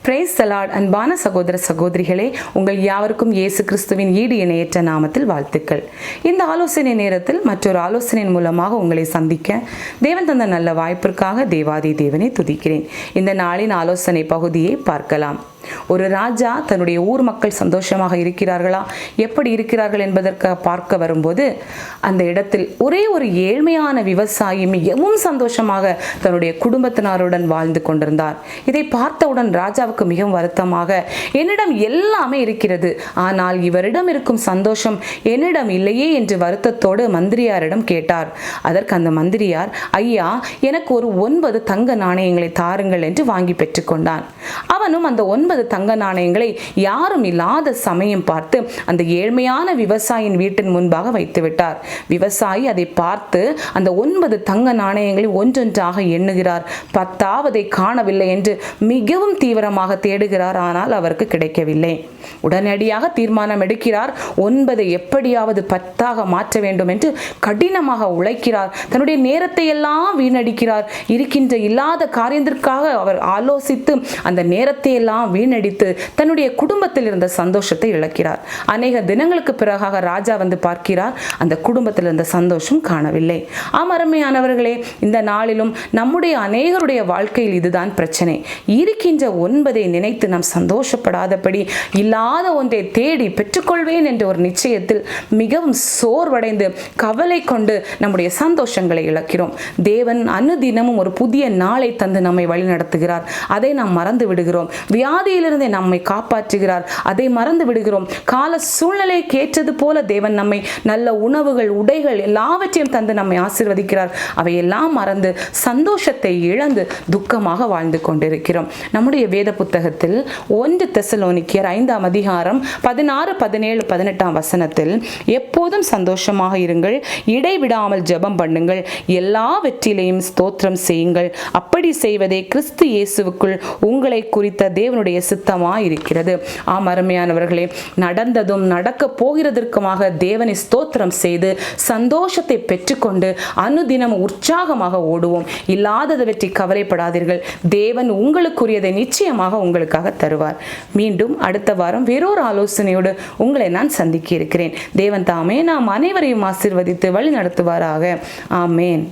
Praise the Lord. அன்பான சகோதர சகோதரிகளே, உங்கள் யாவருக்கும் இயேசு கிறிஸ்துவின் ஈடு இணையற்ற நாமத்தில் வாழ்த்துக்கள். இந்த ஆலோசனை நேரத்தில் மற்றொரு ஆலோசனையின் மூலமாக உங்களை சந்திக்க தேவன் தந்த நல்ல வாய்ப்பிற்காக தேவாதி தேவனை துதிக்கிறேன். இந்த நாளின் ஆலோசனை பகுதியை பார்க்கலாம். ஒரு ராஜா தன்னுடைய ஊர் மக்கள் சந்தோஷமாக இருக்கிறார்களா, எப்படி இருக்கிறார்கள் என்பதற்கு பார்க்க வரும்போது, அந்த இடத்தில் ஒரே ஒரு ஏழ்மையான விவசாயி மிகவும் சந்தோஷமாக தன்னுடைய குடும்பத்தினருடன் வாழ்ந்து கொண்டிருந்தார். இதை பார்த்தவுடன் ராஜாவுக்கு மிகவும் வருத்தமாக, என்னிடம் எல்லாமே இருக்கிறது, ஆனால் இவரிடம் இருக்கும் சந்தோஷம் என்னிடம் இல்லையே என்று வருத்தத்தோடு மந்திரியாரிடம் கேட்டார். அதற்கு அந்த மந்திரியார், ஐயா, எனக்கு ஒரு 9 தங்க நாணயங்களை தாருங்கள் என்று வாங்கி பெற்றுக்கொண்டான். அவனும் அந்த 9 தங்க நாணயங்களை யாரும் இல்லாத சமயம் பார்த்து அந்த ஏழ்மையான விவசாயியின் வீட்டின் முன்பாக வைத்து விட்டார். விவசாயி அதை பார்த்து அந்த 9 தங்க நாணயங்களை ஒன்றொன்றாக எண்ணுகிறார். 10ஆவதை காணவில்லை என்று மிகவும் தீவிரமாக தேடுகிறார். ஆனால் அவருக்கு கிடைக்கவில்லை. உடனடியாக தீர்மானம் எடுக்கிறார். 9 எப்படியாவது 10ஆக மாற்ற வேண்டும் என்று கடினமாக உழைக்கிறார். தன்னுடைய நேரத்தை எல்லாம் வீணடிக்கிறார். இருக்கின்ற இல்லாத காரியத்திற்காக அவர் ஆலோசித்து அந்த நேரத்தை எல்லாம் வீணடித்து தன்னுடைய குடும்பத்தில் இருந்த சந்தோஷத்தை இழக்கிறார். அநேக தினங்களுக்கு பிறகாக ராஜா வந்து பார்க்கிறார். அந்த குடும்பத்தில் இருந்த சந்தோஷம் காணவில்லை. அருமையானவர்களே, இந்த நாளிலும் நம்முடைய அநேகருடைய வாழ்க்கையில் இதுதான் பிரச்சனை. இருக்கின்ற 9ஐ நினைத்து நாம் சந்தோஷப்படாதபடி இல்லாத ஒன்றை தேடி பெற்றுக்கொள்வேன் என்ற ஒரு நிச்சயத்தில் மிகவும் சோர்வடைந்து கவலை கொண்டு நம்முடைய சந்தோஷங்களை இழக்கிறோம். தேவன் அனுதினமும் ஒரு புதிய நாளை தந்து நம்மை வழி நடத்துகிறார். அதை நாம் மறந்து விடுகிறோம். வியாதியிலிருந்து நம்மை காப்பாற்றுகிறார். அதை மறந்து விடுகிறோம். கால சூழ்நிலைக்கு ஏற்றது போல தேவன் நம்மை நல்ல உணவுகள், உடைகள் எல்லாவற்றையும் தந்து நம்மை ஆசீர்வதிக்கிறார். அவையெல்லாம் மறந்து சந்தோஷத்தை இழந்து துக்கமாக வாழ்ந்து கொண்டிருக்கிறோம். நம்முடைய வேத புத்தகத்தில் 1 தெசலோனிக்கேயர் 5ஆம் அதிகாரம் 16, 17, 18ஆம் வசனத்தில், எப்போதும் சந்தோஷமாக இருங்கள், இடைவிடாமல் ஜெபம் பண்ணுங்கள், எல்லாவற்றிலேயும் ஸ்தோத்திரம் செய்யுங்கள், அப்படி செய்வதே கிறிஸ்து இயேசுவுக்குள் உங்களை குறித்த தேவனுடைய சித்தமாய் இருக்கிறது. அருமையானவர்களே, நடந்ததும் நடக்க போகிறதற்குமாக தேவனை ஸ்தோத்திரம் செய்து சந்தோஷத்தை பெற்றுக்கொண்டு அனுதினம் உற்சாகமாக ஓடுவோம். இல்லாததை பற்றி கவலைப்படாதீர்கள். தேவன் உங்களுக்குரியதை நிச்சயமாக உங்களுக்காக தருவார். மீண்டும் அடுத்த வாரம் வேறொரு ஆலோசனையோடு உங்களை நான் சந்திக்க இருக்கிறேன். தேவன் தாமே நாம் அனைவரையும் ஆசீர்வதித்து வழி நடத்துவாராக. ஆமேன்.